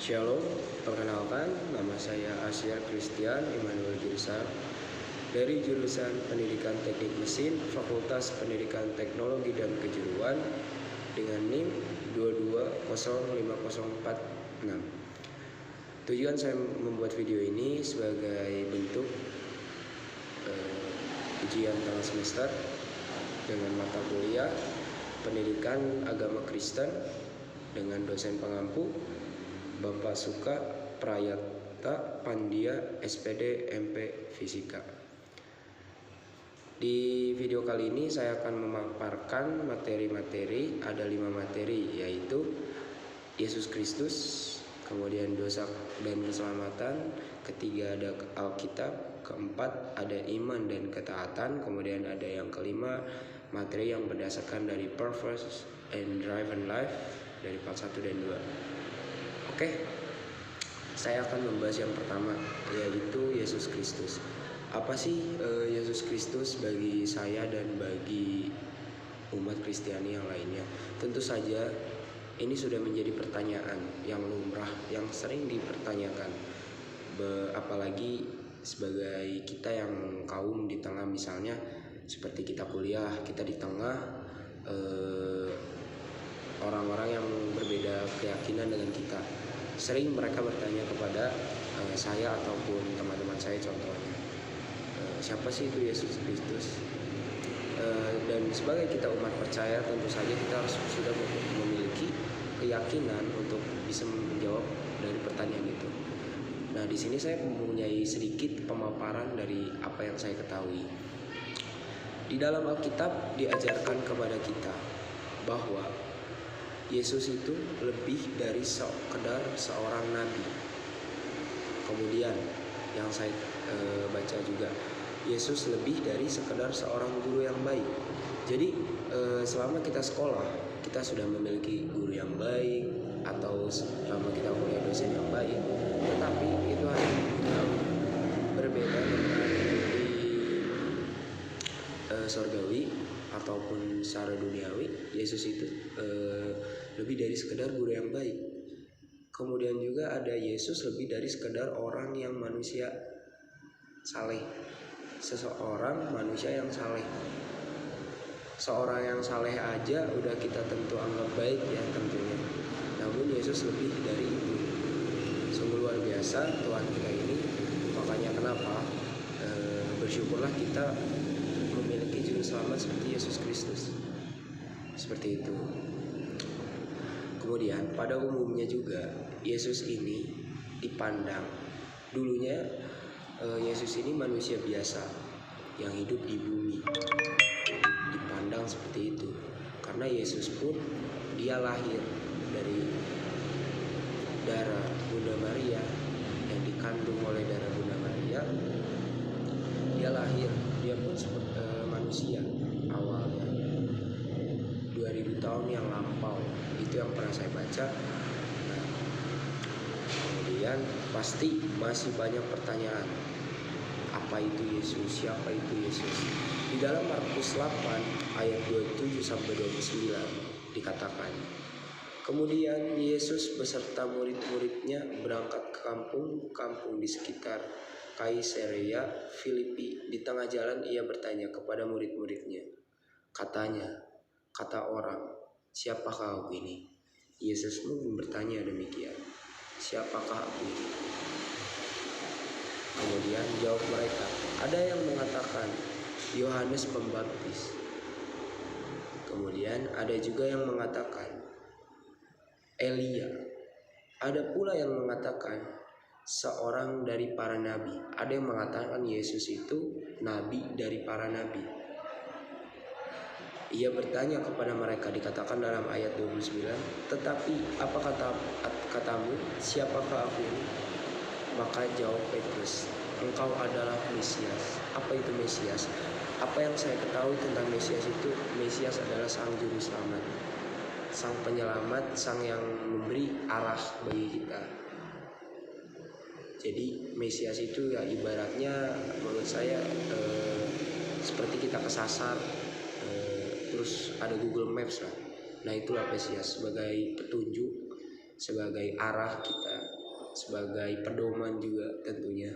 Shalom, perkenalkan nama saya Asyar Christian Immanuel Girsar dari jurusan Pendidikan Teknik Mesin Fakultas Pendidikan Teknologi dan Kejuruan dengan NIM 2205046. Tujuan saya membuat video ini sebagai bentuk ujian tengah semester dengan mata kuliah Pendidikan Agama Kristen dengan dosen pengampu Bapak Suka Prayata Pandia SPD MP Fisika. Di video kali ini saya akan memaparkan materi-materi, ada 5 materi, yaitu Yesus Kristus, kemudian dosa dan keselamatan, ketiga ada Alkitab, keempat ada iman dan ketaatan, kemudian ada yang kelima materi yang berdasarkan dari Purpose and Driven Life dari part 1 dan 2. Oke, saya akan membahas yang pertama, yaitu Yesus Kristus. Apa sih Yesus Kristus bagi saya dan bagi umat Kristiani yang lainnya? Tentu saja ini sudah menjadi pertanyaan yang lumrah, yang sering dipertanyakan, apalagi sebagai kita yang kaum di tengah, misalnya seperti kita kuliah, kita di tengah orang-orang yang berbeda keyakinan dengan kita. Sering mereka bertanya kepada saya ataupun teman-teman saya, contohnya, siapa sih itu Yesus Kristus? Dan sebagai kita umat percaya, tentu saja kita harus sudah memiliki keyakinan untuk bisa menjawab dari pertanyaan itu. Nah, di sini saya mempunyai sedikit pemaparan dari apa yang saya ketahui. Di dalam Alkitab diajarkan kepada kita bahwa Yesus itu lebih dari sekedar seorang nabi. Kemudian yang saya baca juga, Yesus lebih dari sekedar seorang guru yang baik. Jadi selama kita sekolah, kita sudah memiliki guru yang baik, atau selama kita punya dosen yang baik, tetapi itu hanya berbeda dengan di surgawi ataupun secara duniawi. Yesus itu lebih dari sekedar guru yang baik. Kemudian juga ada Yesus lebih dari sekedar orang yang manusia saleh, seseorang manusia yang saleh. Seorang yang saleh aja udah kita tentu anggap baik ya tentunya. Namun Yesus lebih dari itu. Sungguh luar biasa Tuhan kita ini. Makanya kenapa bersyukurlah kita memiliki juru selamat seperti Yesus Kristus. Seperti itu. Kemudian pada umumnya juga Yesus ini dipandang dulunya, Yesus ini manusia biasa yang hidup di bumi, dipandang seperti itu. Karena Yesus pun dia lahir dari darah Bunda Maria, yang dikandung oleh darah Bunda Maria. Dia lahir, dia pun manusia awalnya 2000 tahun yang lampau. Itu yang pernah saya baca. Nah, kemudian pasti masih banyak pertanyaan. Apa itu Yesus? Siapa itu Yesus? Di dalam Markus 8 ayat 27 sampai 29 dikatakan, kemudian Yesus beserta murid-muridnya berangkat ke kampung-kampung di sekitar Kaisarea Filipi. Di tengah jalan ia bertanya kepada murid-muridnya. Kata orang, siapakah aku ini? Yesus pun bertanya demikian, siapakah aku ini? Kemudian jawab mereka, ada yang mengatakan Yohanes Pembaptis. Kemudian ada juga yang mengatakan Elia. Ada pula yang mengatakan seorang dari para nabi. Ada yang mengatakan Yesus itu nabi dari para nabi. Ia bertanya kepada mereka, dikatakan dalam ayat 29, tetapi apa katamu, siapakah aku ini? Maka jawab Petrus, engkau adalah Mesias. Apa itu Mesias? Apa yang saya ketahui tentang Mesias itu, Mesias adalah sang juru selamat, sang penyelamat, sang yang memberi arah bagi kita. Jadi Mesias itu ya ibaratnya menurut saya seperti kita kesasar, terus ada Google Maps lah. Nah itulah Mesias, sebagai petunjuk, sebagai arah kita sebagai pedoman juga tentunya.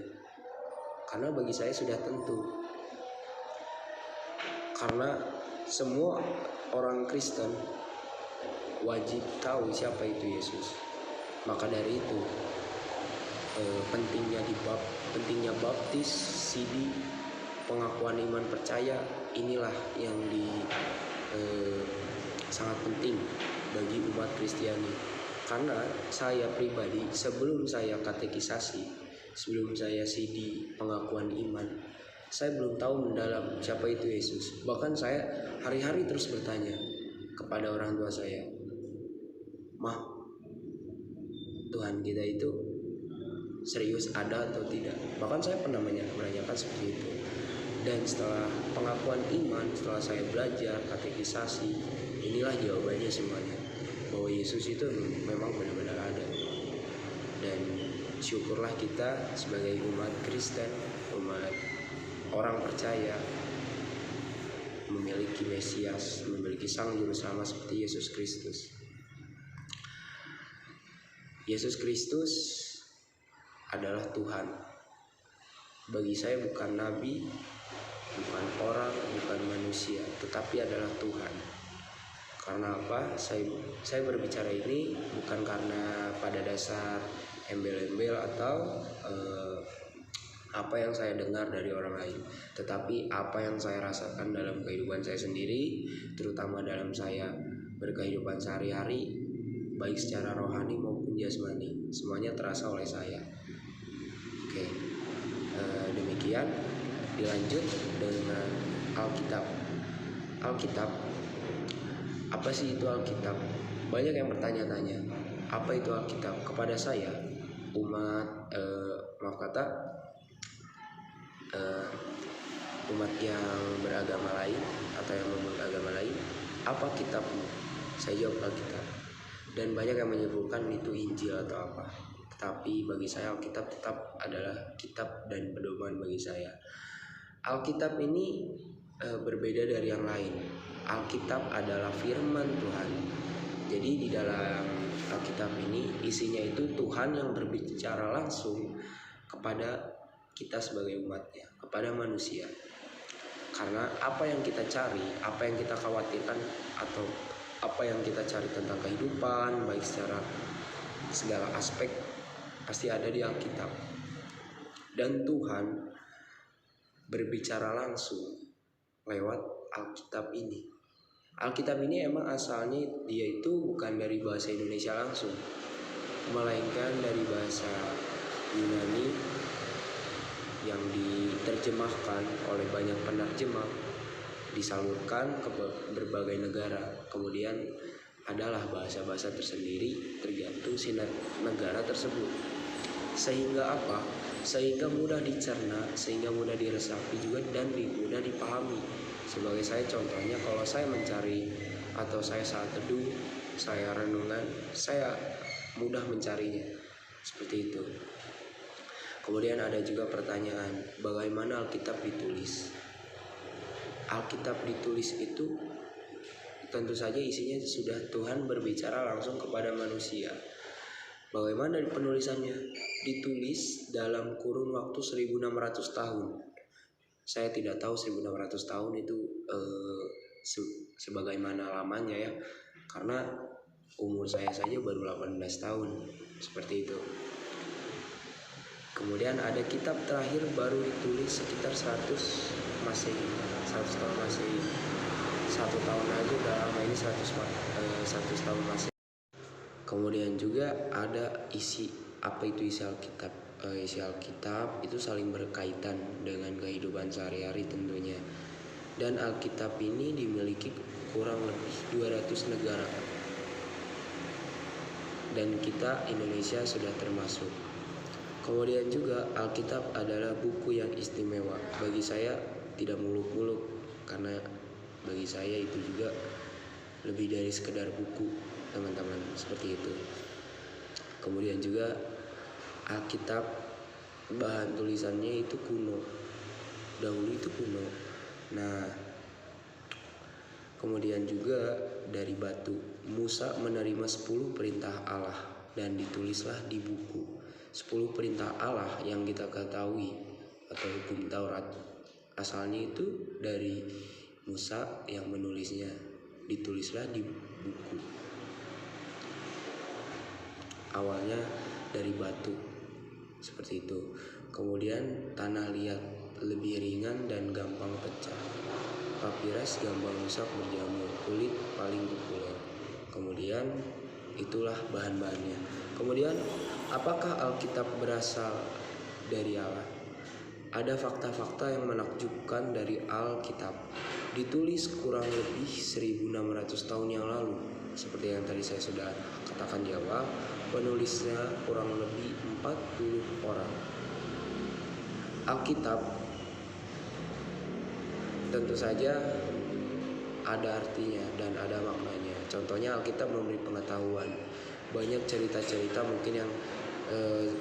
Karena bagi saya sudah tentu, karena semua orang Kristen wajib tahu siapa itu Yesus. Maka dari itu pentingnya baptis, sidi, pengakuan iman percaya, inilah yang sangat penting bagi umat Kristiani. Karena saya pribadi sebelum saya katekisasi, sebelum saya sidi pengakuan iman, saya belum tahu mendalam siapa itu Yesus. Bahkan saya hari-hari terus bertanya kepada orang tua saya, "Mah, Tuhan kita itu serius ada atau tidak?" Bahkan saya pernah menanyakan seperti itu. Dan setelah pengakuan iman, setelah saya belajar katekisasi, inilah jawabannya semuanya, bahwa Yesus itu memang benar-benar ada. Dan syukurlah kita sebagai umat Kristen, umat orang percaya, memiliki Mesias, memiliki Sang Juru Selamat seperti Yesus Kristus. Yesus Kristus adalah Tuhan. Bagi saya bukan nabi, bukan orang, bukan manusia, tetapi adalah Tuhan. Karena apa? Saya berbicara ini bukan karena pada dasar embel-embel atau apa yang saya dengar dari orang lain, tetapi apa yang saya rasakan dalam kehidupan saya sendiri, terutama dalam saya berkehidupan sehari-hari, baik secara rohani maupun jasmani, semuanya terasa oleh saya. Oke, demikian. Dilanjut dengan Alkitab. Alkitab, apa sih itu Alkitab? Banyak yang bertanya-tanya, apa itu Alkitab? Kepada saya, umat yang beragama lain atau yang memeluk agama lain, apa kitabmu? Saya jawab Alkitab. Dan banyak yang menyebutkan itu Injil atau apa. Tetapi bagi saya Alkitab tetap adalah kitab dan pedoman bagi saya. Alkitab ini berbeda dari yang lain. Alkitab adalah firman Tuhan. Jadi di dalam Alkitab ini isinya itu Tuhan yang berbicara langsung kepada kita sebagai umatnya, kepada manusia. Karena apa yang kita cari, apa yang kita khawatirkan, atau apa yang kita cari tentang kehidupan, baik secara segala aspek, pasti ada di Alkitab. Dan Tuhan berbicara langsung lewat Alkitab ini. Alkitab ini emang asalnya dia itu bukan dari bahasa Indonesia langsung, melainkan dari bahasa Yunani yang diterjemahkan oleh banyak penerjemah, disalurkan ke berbagai negara. Kemudian adalah bahasa-bahasa tersendiri tergantung sinar negara tersebut. Sehingga apa? Sehingga mudah dicerna, sehingga mudah diresapi juga, dan mudah dipahami. Sebagai saya contohnya, kalau saya mencari atau saya saat teduh, saya renungan, saya mudah mencarinya. Seperti itu. Kemudian ada juga pertanyaan, bagaimana Alkitab ditulis? Alkitab ditulis itu tentu saja isinya sudah Tuhan berbicara langsung kepada manusia. Bagaimana penulisannya? Ditulis dalam kurun waktu 1600 tahun. Saya tidak tahu 1600 tahun itu sebagaimana lamanya ya, karena umur saya saja baru 18 tahun, seperti itu. Kemudian ada kitab terakhir baru ditulis sekitar 100 tahun Masehi. 1 tahun aja udah lama, ini 100 tahun Masehi. Kemudian juga ada apa itu isi Alkitab. Isi Alkitab itu saling berkaitan dengan kehidupan sehari-hari tentunya. Dan Alkitab ini dimiliki kurang lebih 200 negara. Dan kita Indonesia sudah termasuk. Kemudian juga Alkitab adalah buku yang istimewa. Bagi saya tidak muluk-muluk, karena bagi saya itu juga lebih dari sekedar buku, teman-teman, seperti itu. Kemudian juga Alkitab bahan tulisannya itu kuno. Dahulu itu kuno. Nah, kemudian juga dari batu. Musa menerima 10 perintah Allah dan ditulislah di buku. 10 perintah Allah yang kita ketahui atau hukum Taurat asalnya itu dari Musa yang menulisnya, ditulislah di buku. Awalnya dari batu seperti itu, kemudian tanah liat lebih ringan dan gampang pecah, papirus gampang rusak berjamur, kulit paling populer. Kemudian itulah bahan-bahannya. Kemudian apakah Alkitab berasal dari Allah? Ada fakta-fakta yang menakjubkan dari Alkitab. Ditulis kurang lebih 1600 tahun yang lalu. Seperti yang tadi saya sudah katakan di awal, penulisnya kurang lebih 40 orang. Alkitab tentu saja ada artinya dan ada maknanya. Contohnya Alkitab memberi pengetahuan. Banyak cerita-cerita mungkin yang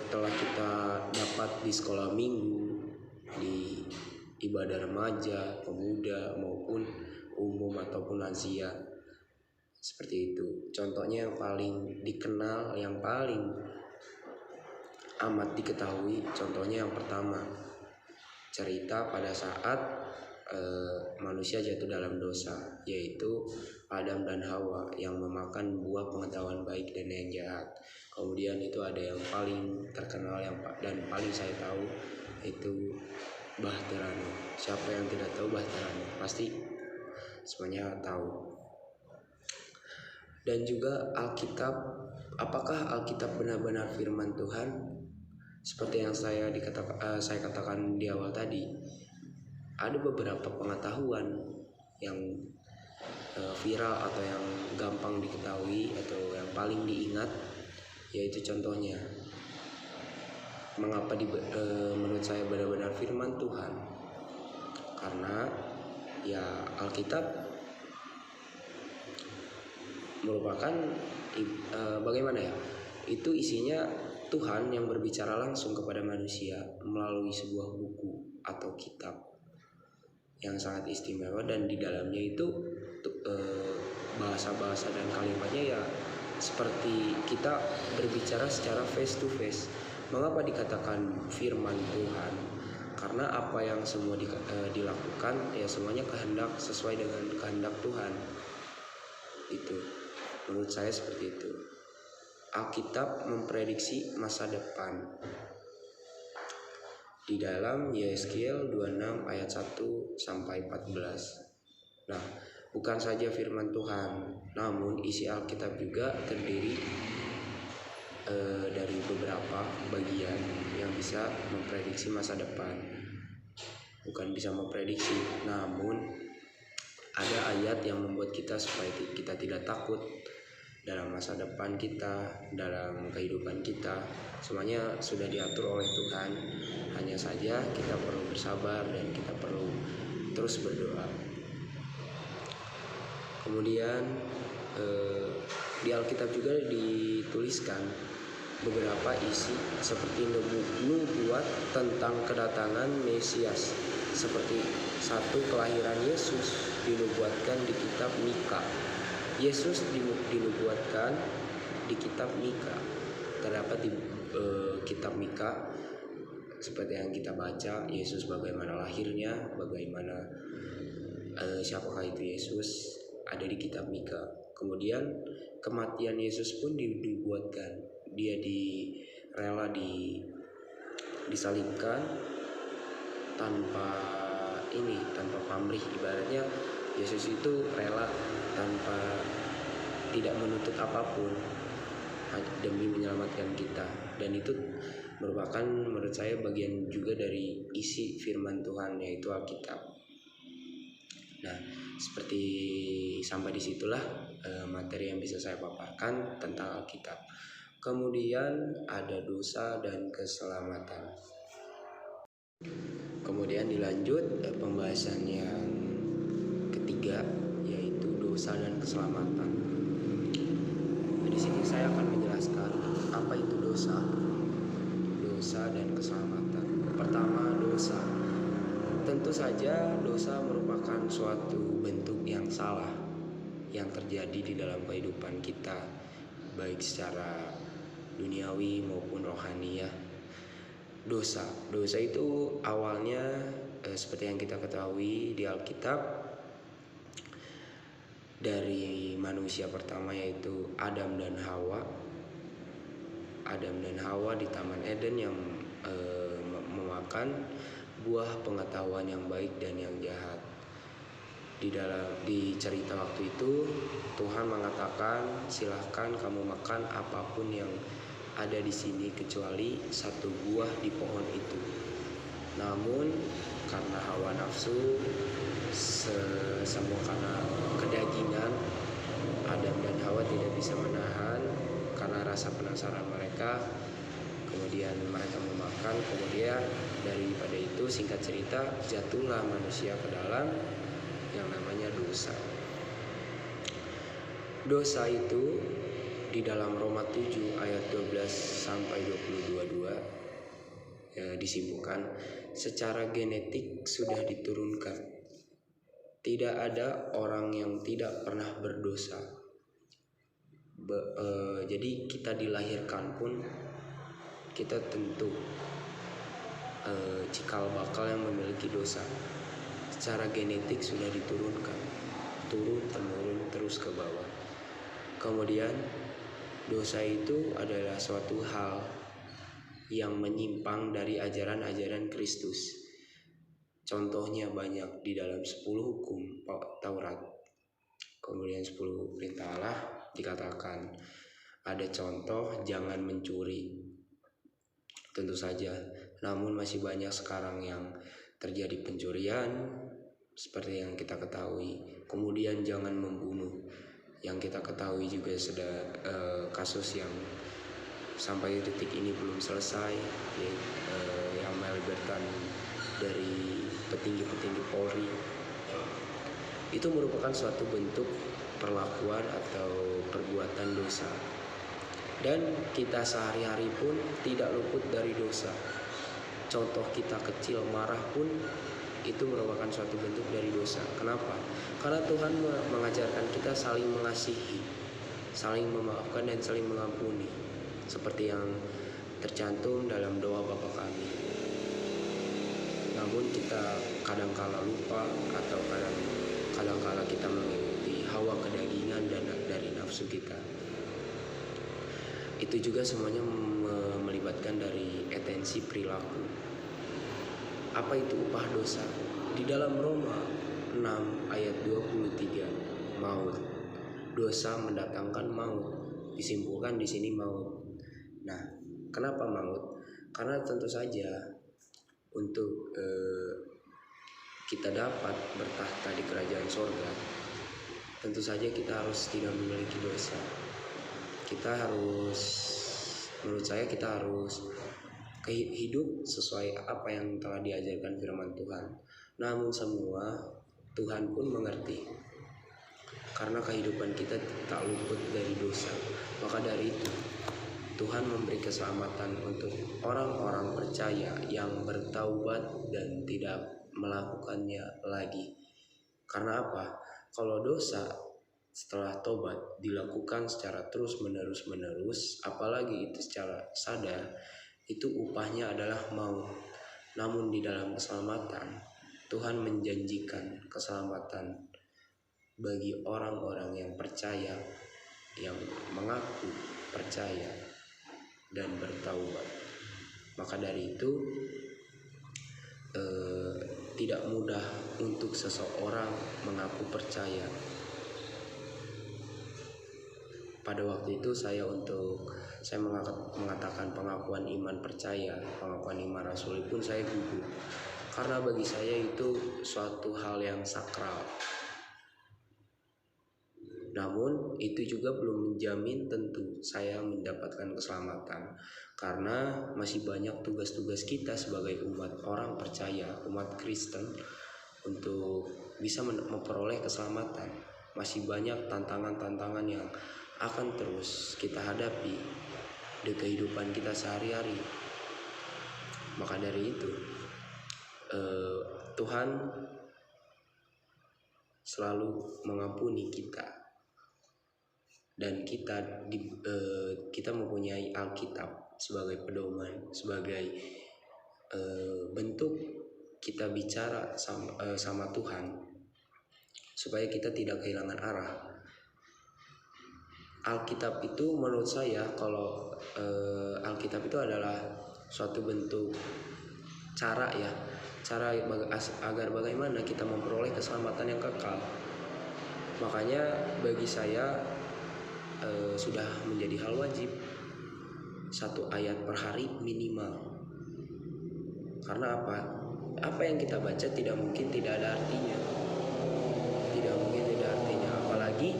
telah kita dapat di sekolah minggu, di ibadah remaja, pemuda maupun umum ataupun lansia. Seperti itu. Contohnya yang paling dikenal, yang paling amat diketahui, contohnya yang pertama, cerita pada saat manusia jatuh dalam dosa, yaitu Adam dan Hawa yang memakan buah pengetahuan baik dan yang jahat. Kemudian itu ada yang paling terkenal dan paling saya tahu, itu Bahterano. Siapa yang tidak tahu Bahterano? Pasti semuanya tahu. Dan juga Alkitab, apakah Alkitab benar-benar firman Tuhan? Seperti yang saya katakan di awal tadi, ada beberapa pengetahuan yang viral atau yang gampang diketahui atau yang paling diingat, yaitu contohnya mengapa menurut saya benar-benar firman Tuhan, karena ya Alkitab merupakan bagaimana ya, itu isinya Tuhan yang berbicara langsung kepada manusia melalui sebuah buku atau kitab yang sangat istimewa, dan di dalamnya itu bahasa-bahasa dan kalimatnya ya seperti kita berbicara secara face to face. Mengapa dikatakan firman Tuhan? Karena apa yang semua dilakukan ya semuanya sesuai dengan kehendak Tuhan. Itu menurut saya seperti itu. Alkitab memprediksi masa depan. Di dalam Yeskiel 26 ayat 1 sampai 14. Nah, bukan saja firman Tuhan, namun isi Alkitab juga terdiri dari beberapa bagian yang bisa memprediksi masa depan. Bukan bisa memprediksi, namun ada ayat yang membuat kita supaya kita tidak takut dalam masa depan kita, dalam kehidupan kita. Semuanya sudah diatur oleh Tuhan. Hanya saja kita perlu bersabar dan kita perlu terus berdoa. Kemudian di Alkitab juga dituliskan beberapa isi seperti nubuat tentang kedatangan Mesias, seperti satu kelahiran Yesus dinubuatkan di kitab Mika. Yesus dinubuatkan di kitab Mika. Terdapat di kitab Mika seperti yang kita baca, Yesus bagaimana lahirnya, bagaimana siapakah itu Yesus, ada di kitab Mika. Kemudian kematian Yesus pun dinubuatkan. Dia rela disalibkan tanpa pamrih. Ibaratnya Yesus itu rela tidak menuntut apapun demi menyelamatkan kita, dan itu merupakan menurut saya bagian juga dari isi firman Tuhan, yaitu Alkitab. Nah, seperti sampai disitulah materi yang bisa saya paparkan tentang Alkitab. Kemudian ada dosa dan keselamatan. Kemudian dilanjut pembahasan yang ketiga, yaitu dosa dan keselamatan. Di sini saya akan menjelaskan apa itu dosa dan keselamatan. Pertama, dosa. Tentu saja dosa merupakan suatu bentuk yang salah yang terjadi di dalam kehidupan kita, baik secara duniawi maupun rohani ya. Dosa itu awalnya seperti yang kita ketahui di Alkitab, dari manusia pertama yaitu Adam dan Hawa. Adam dan Hawa di Taman Eden yang memakan buah pengetahuan yang baik dan yang jahat. Di cerita waktu itu Tuhan mengatakan, silahkan kamu makan apapun yang ada di sini kecuali satu buah di pohon itu. Namun karena hawa nafsu, semua karena kedagingan, Adam dan Hawa tidak bisa menahan karena rasa penasaran mereka. Kemudian mereka memakan. Kemudian daripada itu, singkat cerita, jatuhlah manusia ke dalam yang namanya dosa. Dosa itu di dalam Roma 7 ayat 12 sampai 22 disimpulkan secara genetik sudah diturunkan. Tidak ada orang yang tidak pernah berdosa. Jadi kita dilahirkan pun kita tentu cikal bakal yang memiliki dosa. Secara genetik sudah diturunkan, turun temurun terus ke bawah. Kemudian dosa itu adalah suatu hal yang menyimpang dari ajaran-ajaran Kristus. Contohnya banyak di dalam 10 hukum Taurat. Kemudian 10 perintah Allah dikatakan. Ada contoh jangan mencuri. Tentu saja, namun masih banyak sekarang yang terjadi pencurian seperti yang kita ketahui. Kemudian jangan membunuh, yang kita ketahui juga sudah kasus yang sampai detik ini belum selesai, yang melibatkan dari petinggi-petinggi Polri. Itu merupakan suatu bentuk perlakuan atau perbuatan dosa. Dan kita sehari-hari pun tidak luput dari dosa. Contoh kita kecil marah pun itu merupakan suatu bentuk dari dosa. Kenapa? Karena Tuhan mengajarkan kita saling mengasihi, saling memaafkan dan saling mengampuni, seperti yang tercantum dalam doa Bapa Kami. Namun kita kadangkala lupa atau kadangkala kita mengikuti hawa kedagingan dan dari nafsu kita. Itu juga semuanya melibatkan dari esensi perilaku. Apa itu upah dosa? Di dalam Roma 6 ayat 23, maut. Dosa mendatangkan maut. Disimpulkan di sini maut. Nah, kenapa maut? Karena tentu saja untuk kita dapat bertahta di kerajaan sorga, tentu saja kita harus tidak memiliki dosa. Menurut saya kita harus hidup sesuai apa yang telah diajarkan firman Tuhan. Namun semua Tuhan pun mengerti, karena kehidupan kita tak luput dari dosa. Maka dari itu Tuhan memberi keselamatan untuk orang-orang percaya yang bertaubat dan tidak melakukannya lagi. Karena apa? Kalau dosa setelah tobat dilakukan secara terus menerus, apalagi itu secara sadar, itu upahnya adalah maut. Namun di dalam keselamatan, Tuhan menjanjikan keselamatan bagi orang-orang yang percaya, yang mengaku percaya dan bertaubat. Maka dari itu tidak mudah untuk seseorang mengaku percaya. Pada waktu itu saya mengatakan pengakuan iman percaya, pengakuan iman rasuli pun saya gugup, karena bagi saya itu suatu hal yang sakral. Namun itu juga belum menjamin tentu saya mendapatkan keselamatan, karena masih banyak tugas-tugas kita sebagai umat orang percaya, umat Kristen, untuk bisa memperoleh keselamatan. Masih banyak tantangan-tantangan yang akan terus kita hadapi di kehidupan kita sehari-hari. Maka dari itu Tuhan selalu mengampuni kita. dan kita mempunyai Alkitab sebagai pedoman, sebagai bentuk kita bicara sama Tuhan supaya kita tidak kehilangan arah. Alkitab itu menurut saya, kalau Alkitab itu adalah suatu bentuk cara agar bagaimana kita memperoleh keselamatan yang kekal. Makanya bagi saya sudah menjadi hal wajib 1 ayat per hari minimal. Karena apa? Apa yang kita baca tidak mungkin tidak ada artinya. Tidak mungkin tidak ada artinya. Apalagi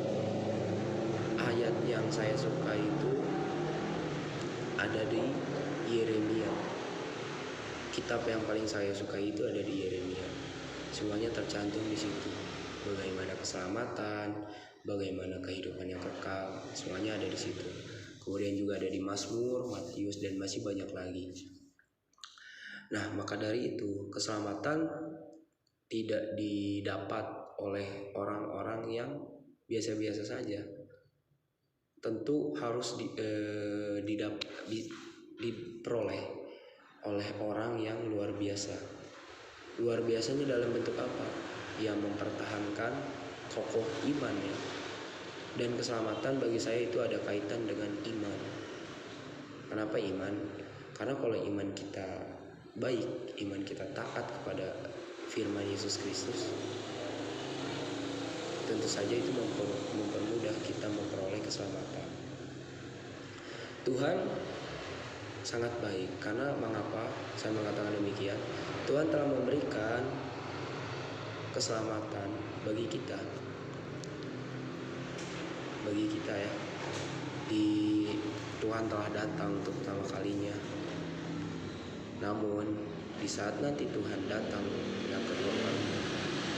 ayat yang saya suka itu ada di Yeremia. Kitab yang paling saya suka itu ada di Yeremia. Semuanya tercantum di situ. Bagaimana keselamatan, bagaimana kehidupan yang kekal, semuanya ada di situ. Kemudian juga ada di Mazmur, Matius, dan masih banyak lagi. Nah, maka dari itu keselamatan tidak didapat oleh orang-orang yang biasa-biasa saja. Tentu harus diperoleh oleh orang yang luar biasa. Luar biasanya dalam bentuk apa? Yang mempertahankan kokoh imannya. Dan keselamatan bagi saya itu ada kaitan dengan iman. Kenapa iman? Karena kalau iman kita baik, iman kita taat kepada firman Yesus Kristus, tentu saja itu mempermudah kita memperoleh keselamatan. Tuhan sangat baik. Karena mengapa saya mengatakan demikian? Tuhan telah memberikan keselamatan bagi kita ya. Tuhan telah datang untuk pertama kalinya. Namun di saat nanti Tuhan datang yang kedua kali,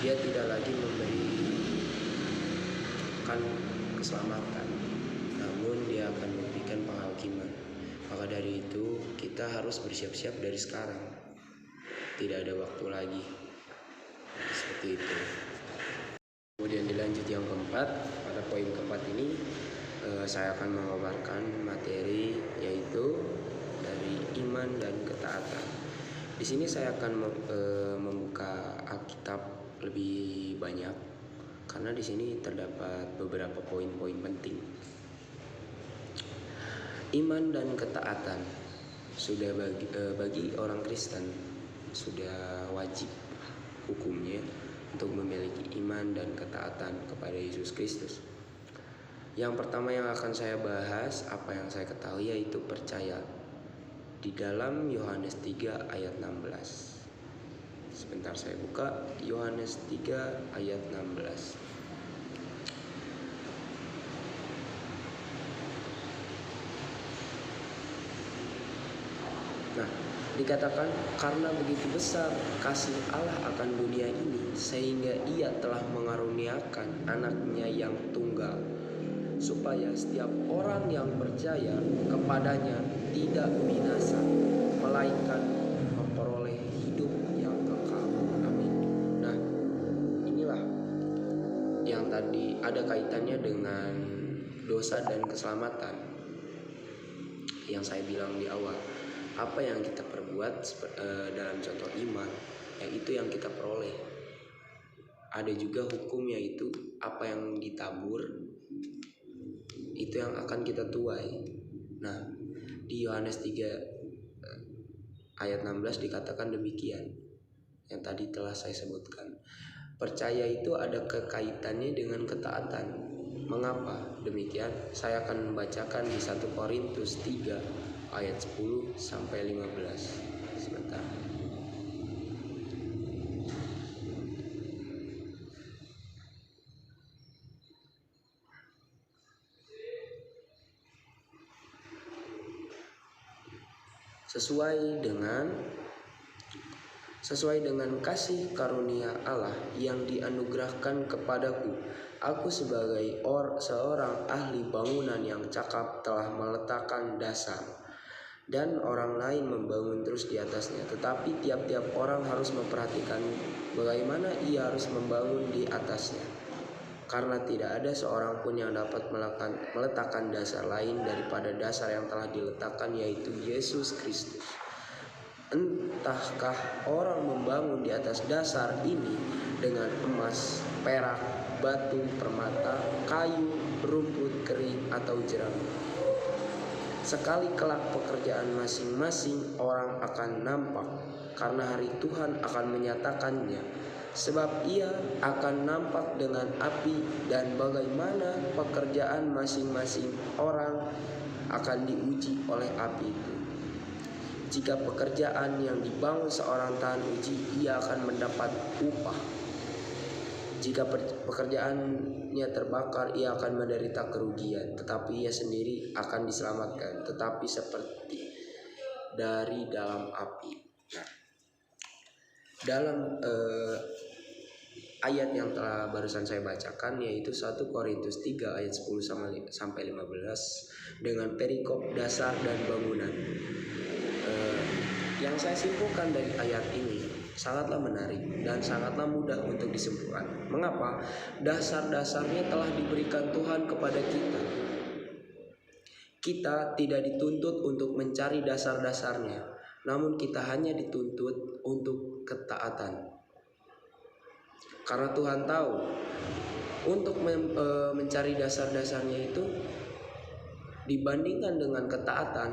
Dia tidak lagi memberikan keselamatan, namun Dia akan memberikan penghakiman. Maka dari itu kita harus bersiap-siap dari sekarang. Tidak ada waktu lagi. Seperti itu. Kemudian dilanjut yang keempat. Pada poin keempat ini saya akan mengobarkan materi yaitu dari iman dan ketaatan. Di sini saya akan membuka Alkitab lebih banyak karena di sini terdapat beberapa poin-poin penting. Iman dan ketaatan sudah bagi orang Kristen sudah wajib hukumnya untuk memiliki iman dan ketaatan kepada Yesus Kristus. Yang pertama yang akan saya bahas, apa yang saya ketahui, yaitu percaya. Di dalam Yohanes 3 ayat 16. Sebentar saya buka Yohanes 3 ayat 16. Nah, dikatakan karena begitu besar kasih Allah akan dunia ini sehingga Ia telah mengaruniakan anaknya yang tunggal, supaya setiap orang yang percaya kepadanya tidak binasa, melainkan memperoleh hidup yang kekal. Amin. Nah, inilah yang tadi ada kaitannya dengan dosa dan keselamatan yang saya bilang di awal. Apa yang kita perbuat dalam contoh iman, itu yang kita peroleh. Ada juga hukum, yaitu apa yang ditabur itu yang akan kita tuai. Nah, di Yohanes 3 ayat 16 dikatakan demikian, yang tadi telah saya sebutkan. Percaya itu ada kekaitannya dengan ketaatan. Mengapa demikian? Saya akan membacakan di 1 Korintus 3 ayat 10 sampai 15. Sebentar. Sesuai dengan kasih karunia Allah yang dianugerahkan kepadaku, aku sebagai seorang ahli bangunan yang cakap telah meletakkan dasar, dan orang lain membangun terus di atasnya. Tetapi tiap-tiap orang harus memperhatikan bagaimana ia harus membangun di atasnya. karena tidak ada seorang pun yang dapat meletakkan dasar lain daripada dasar yang telah diletakkan, yaitu Yesus Kristus. Entahkah orang membangun di atas dasar ini dengan emas, perak, batu, permata, kayu, rumput kering, atau jerami. Sekali kelak pekerjaan masing-masing orang akan nampak, karena hari Tuhan akan menyatakannya. Sebab ia akan nampak dengan api, dan bagaimana pekerjaan masing-masing orang akan diuji oleh api itu. Jika pekerjaan yang dibangun seorang tahan uji, ia akan mendapat upah. Jika pekerjaannya terbakar, ia akan menderita kerugian, tetapi ia sendiri akan diselamatkan, tetapi seperti dari dalam api. Nah, dalam ayat yang telah barusan saya bacakan, yaitu 1 Korintus 3 ayat 10 sampai 15 dengan perikop dasar dan bangunan. Yang saya simpulkan dari ayat ini sangatlah menarik dan sangatlah mudah untuk disimpulkan. Mengapa? Dasar-dasarnya telah diberikan Tuhan kepada kita. Kita tidak dituntut untuk mencari dasar-dasarnya, namun kita hanya dituntut untuk ketaatan. Karena Tuhan tahu untuk mencari dasar-dasarnya itu dibandingkan dengan ketaatan,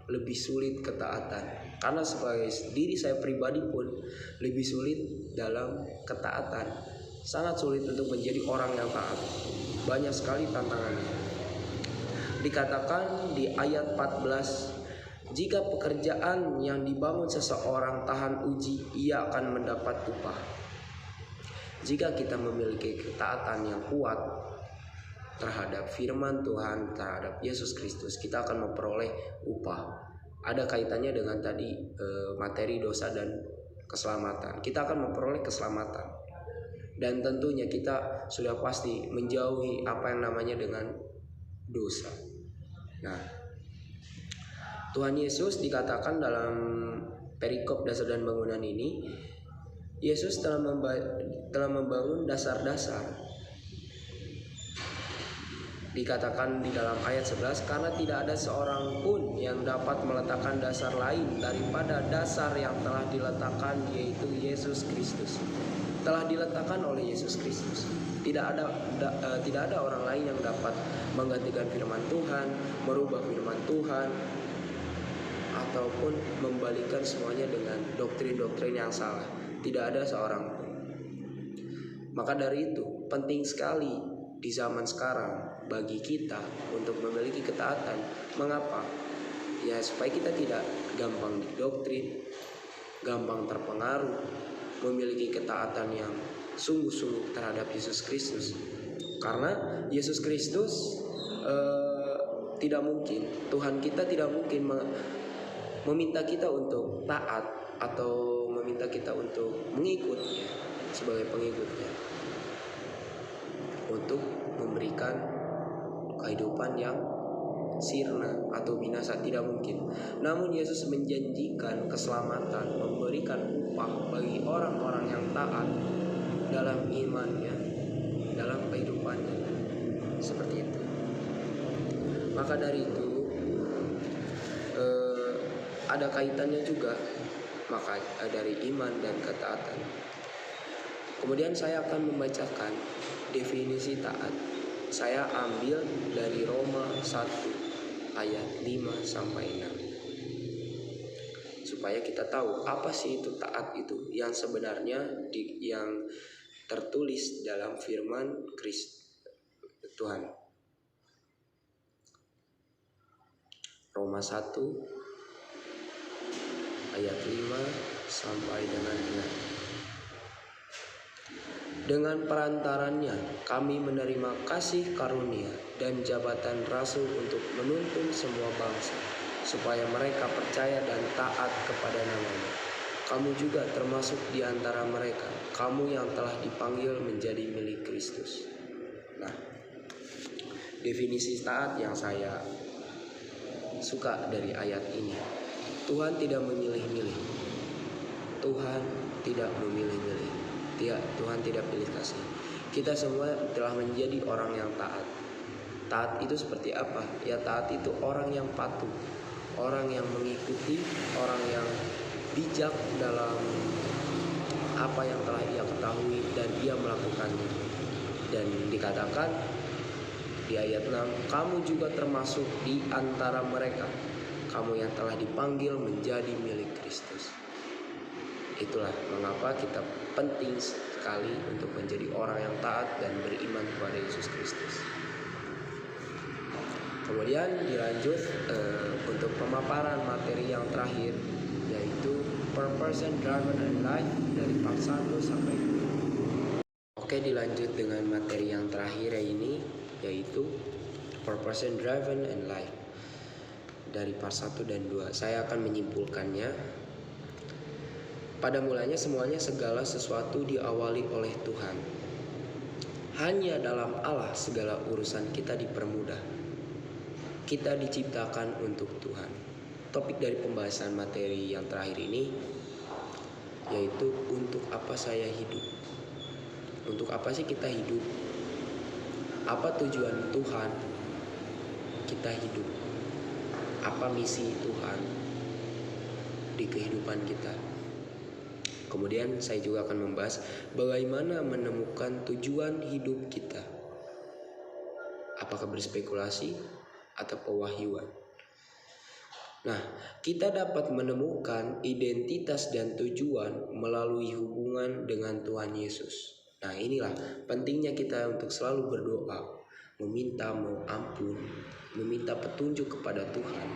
lebih sulit ketaatan. Karena sebagai diri saya pribadi pun lebih sulit dalam ketaatan. Sangat sulit untuk menjadi orang yang taat. Banyak sekali tantangannya. Dikatakan di ayat 14, jika pekerjaan yang dibangun seseorang tahan uji, ia akan mendapat upah. Jika kita memiliki ketaatan yang kuat terhadap firman Tuhan, terhadap Yesus Kristus, kita akan memperoleh upah. Ada kaitannya dengan tadi materi dosa dan keselamatan. Kita akan memperoleh keselamatan, dan tentunya kita sudah pasti menjauhi apa yang namanya dengan dosa. Nah, Tuhan Yesus dikatakan dalam perikop dasar dan bangunan ini, Yesus telah membangun dasar-dasar. Dikatakan di dalam ayat 11, karena tidak ada seorang pun yang dapat meletakkan dasar lain daripada dasar yang telah diletakkan, yaitu Yesus Kristus. Telah diletakkan oleh Yesus Kristus. Tidak ada orang lain yang dapat menggantikan firman Tuhan, merubah firman Tuhan, ataupun membalikkan semuanya dengan doktrin-doktrin yang salah. Tidak ada seorang pun. Maka dari itu penting sekali di zaman sekarang bagi kita untuk memiliki ketaatan. Mengapa? Ya, supaya kita tidak gampang didoktrin, gampang terpengaruh, memiliki ketaatan yang sungguh-sungguh terhadap Yesus Kristus. Karena Yesus Kristus tidak mungkin, Tuhan kita tidak mungkin meminta kita untuk taat atau meminta kita untuk mengikutnya sebagai pengikutnya, untuk memberikan kehidupan yang sirna atau binasa, tidak mungkin. Namun Yesus menjanjikan keselamatan, memberikan upah bagi orang-orang yang taat dalam imannya, dalam kehidupannya, seperti itu. Maka dari itu ada kaitannya juga maka dari iman dan ketaatan. Kemudian saya akan membacakan definisi taat. Saya ambil dari Roma 1 ayat 5 sampai 6. Supaya kita tahu apa sih itu taat itu yang sebenarnya yang tertulis dalam firman Kristus Tuhan. Roma 1 ayat 5 sampai dengan 6. Dengan perantarannya kami menerima kasih karunia dan jabatan rasul untuk menuntun semua bangsa, supaya mereka percaya dan taat kepada nama-Nya. Kamu juga termasuk di antara mereka, kamu yang telah dipanggil menjadi milik Kristus. Nah, definisi taat yang saya suka dari ayat ini, Tuhan tidak memilih-milih. Tuhan tidak memilih-milih. Tuhan tidak pilih kasih. Kita semua telah menjadi orang yang taat. Taat itu seperti apa? Ya, taat itu orang yang patuh, orang yang mengikuti, orang yang bijak dalam apa yang telah ia ketahui dan ia melakukannya. Dan dikatakan di ayat 6, kamu juga termasuk di antara mereka, kamu yang telah dipanggil menjadi milik Kristus. Itulah mengapa kita penting sekali untuk menjadi orang yang taat dan beriman kepada Yesus Kristus. Kemudian dilanjut untuk pemaparan materi yang terakhir, yaitu purpose driven and life dari part 1 sampai 2. Oke, dilanjut dengan materi yang terakhir ini, yaitu purpose driven and life dari part 1 dan 2. Saya akan menyimpulkannya. Pada mulanya semuanya segala sesuatu diawali oleh Tuhan. Hanya dalam Allah segala urusan kita dipermudah. Kita diciptakan untuk Tuhan. Topik dari pembahasan materi yang terakhir ini yaitu untuk apa saya hidup. Untuk apa sih kita hidup? Apa tujuan Tuhan kita hidup? Apa misi Tuhan di kehidupan kita? Kemudian saya juga akan membahas bagaimana menemukan tujuan hidup kita. Apakah berspekulasi atau pewahyuan? Nah, kita dapat menemukan identitas dan tujuan melalui hubungan dengan Tuhan Yesus. Nah, inilah pentingnya kita untuk selalu berdoa, meminta ampun, meminta petunjuk kepada Tuhan,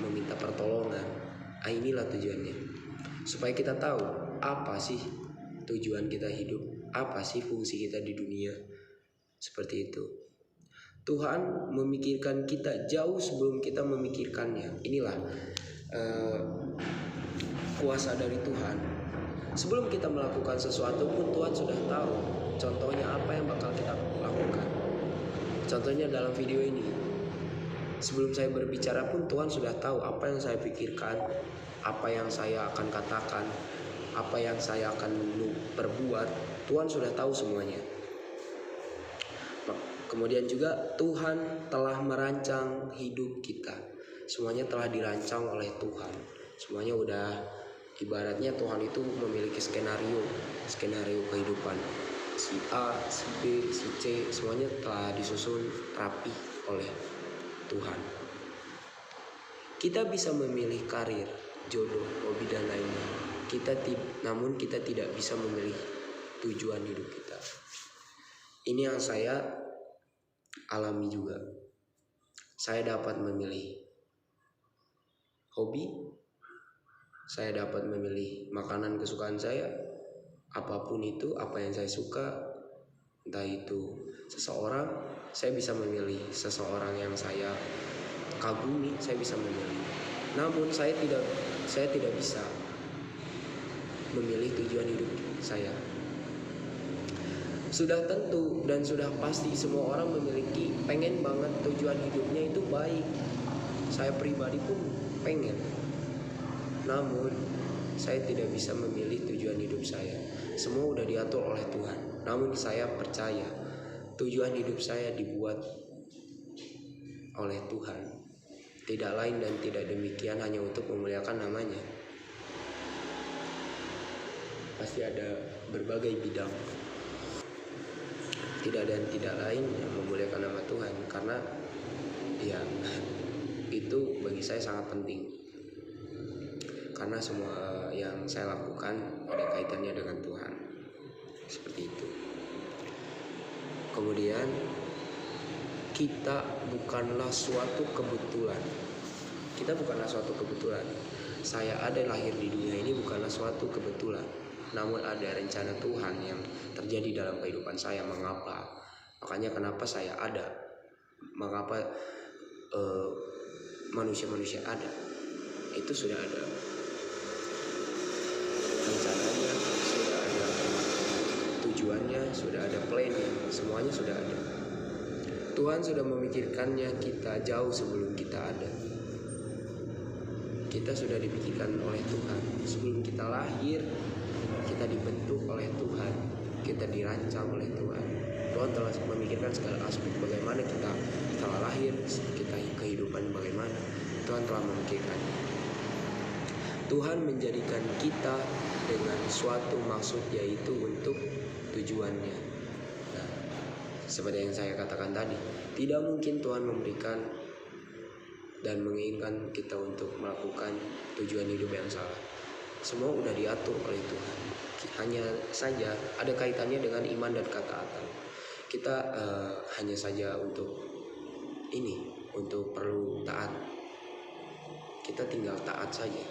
meminta pertolongan. Nah, inilah tujuannya. Supaya kita tahu apa sih tujuan kita hidup, apa sih fungsi kita di dunia. Seperti itu. Tuhan memikirkan kita jauh sebelum kita memikirkannya. Inilah kuasa dari Tuhan. Sebelum kita melakukan sesuatu pun Tuhan sudah tahu. Contohnya apa yang bakal kita lakukan. Contohnya dalam video ini. Sebelum saya berbicara pun Tuhan sudah tahu apa yang saya pikirkan, apa yang saya akan katakan, apa yang saya akan perbuat. Tuhan sudah tahu semuanya. Kemudian juga Tuhan telah merancang hidup kita. Semuanya telah dirancang oleh Tuhan. Semuanya udah, ibaratnya Tuhan itu memiliki skenario kehidupan. Si A, si B, si C, semuanya telah disusun rapi oleh Tuhan. Kita bisa memilih karir, jodoh, hobi dan lainnya. Namun kita tidak bisa memilih tujuan hidup kita. Ini yang saya alami juga. Saya dapat memilih hobi, saya dapat memilih makanan kesukaan saya, apapun itu, apa yang saya suka, entah itu seseorang, saya bisa memilih seseorang yang saya kagumi, saya bisa memilih. Namun saya tidak bisa memilih tujuan hidup saya. Sudah tentu dan sudah pasti semua orang memiliki, pengen banget tujuan hidupnya itu baik. Saya pribadi pun pengen. Namun saya tidak bisa memilih tujuan hidup saya. Semua udah diatur oleh Tuhan. Namun saya percaya tujuan hidup saya dibuat oleh Tuhan. Tidak lain dan tidak demikian, hanya untuk memuliakan namanya. Pasti ada berbagai bidang. Tidak dan tidak lain yang memuliakan nama Tuhan, karena ya itu bagi saya sangat penting, karena semua yang saya lakukan ada kaitannya dengan Tuhan. Seperti itu. Kemudian kita bukanlah suatu kebetulan. Saya ada lahir di dunia ini bukanlah suatu kebetulan, namun ada rencana Tuhan yang terjadi dalam kehidupan saya. Makanya kenapa saya ada, mengapa manusia-manusia ada, itu sudah ada rencananya, sudah ada tujuannya, sudah ada plannya, semuanya sudah ada. Tuhan sudah memikirkannya kita jauh sebelum kita ada. Kita sudah dipikirkan oleh Tuhan sebelum kita lahir. Kita dibentuk oleh Tuhan, kita dirancang oleh Tuhan. Tuhan telah memikirkan segala aspek, bagaimana kita telah lahir, kita kehidupan bagaimana, Tuhan telah memikirkan. Tuhan menjadikan kita dengan suatu maksud, yaitu untuk tujuannya. Nah, seperti yang saya katakan tadi, tidak mungkin Tuhan memberikan dan menginginkan kita untuk melakukan tujuan hidup yang salah. Semua udah diatur oleh Tuhan. Hanya saja ada kaitannya dengan iman dan ketaatan. Kita hanya saja untuk perlu taat. Kita tinggal taat saja.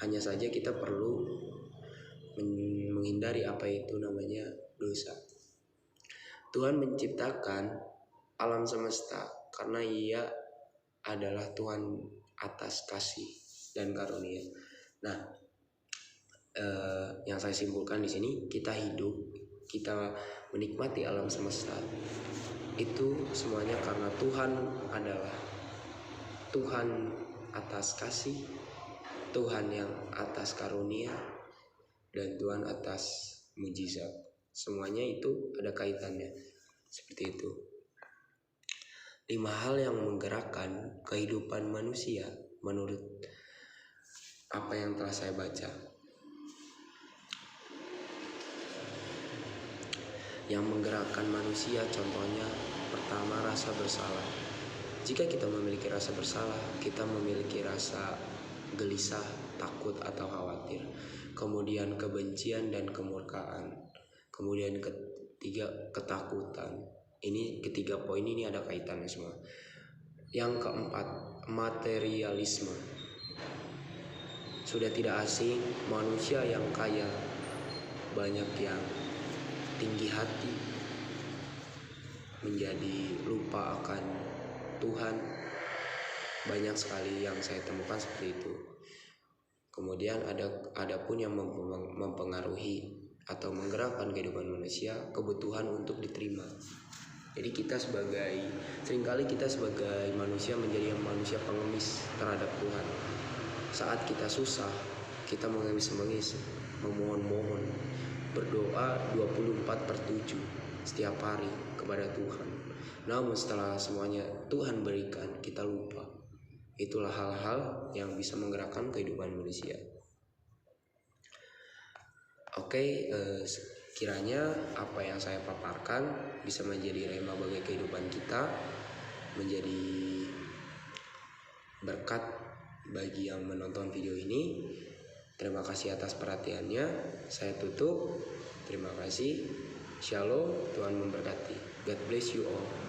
Hanya saja kita perlu menghindari apa itu namanya dosa. Tuhan menciptakan alam semesta karena Ia adalah Tuhan atas kasih dan karunia. Nah, yang saya simpulkan di sini, kita hidup, kita menikmati alam semesta itu semuanya karena Tuhan adalah Tuhan atas kasih, Tuhan yang atas karunia, dan Tuhan atas mujizat. Semuanya itu ada kaitannya. Seperti itu. 5 hal yang menggerakkan kehidupan manusia menurut apa yang telah saya baca. Yang menggerakkan manusia, contohnya pertama, rasa bersalah. Jika kita memiliki rasa bersalah, kita memiliki rasa gelisah, takut atau khawatir. Kemudian kebencian dan kemurkaan. Kemudian ketiga, ketakutan. Ini ketiga poin ini ada kaitannya semua. Yang keempat, materialisme. Sudah tidak asing manusia yang kaya, banyak yang tinggi hati, menjadi lupa akan Tuhan. Banyak sekali yang saya temukan seperti itu. Kemudian ada pun yang mempengaruhi atau menggerakkan kehidupan manusia, kebutuhan untuk diterima. Jadi seringkali kita sebagai manusia menjadi manusia pengemis terhadap Tuhan. Saat kita susah, kita mengemis-mengemis, memohon-mohon, berdoa 24/7 setiap hari kepada Tuhan. Namun setelah semuanya Tuhan berikan, kita lupa. Itulah hal-hal yang bisa menggerakkan kehidupan manusia. Oke, kiranya apa yang saya paparkan bisa menjadi rema bagi kehidupan kita, menjadi berkat bagi yang menonton video ini. Terima kasih atas perhatiannya. Saya tutup. Terima kasih. Shalom, Tuhan memberkati. God bless you all.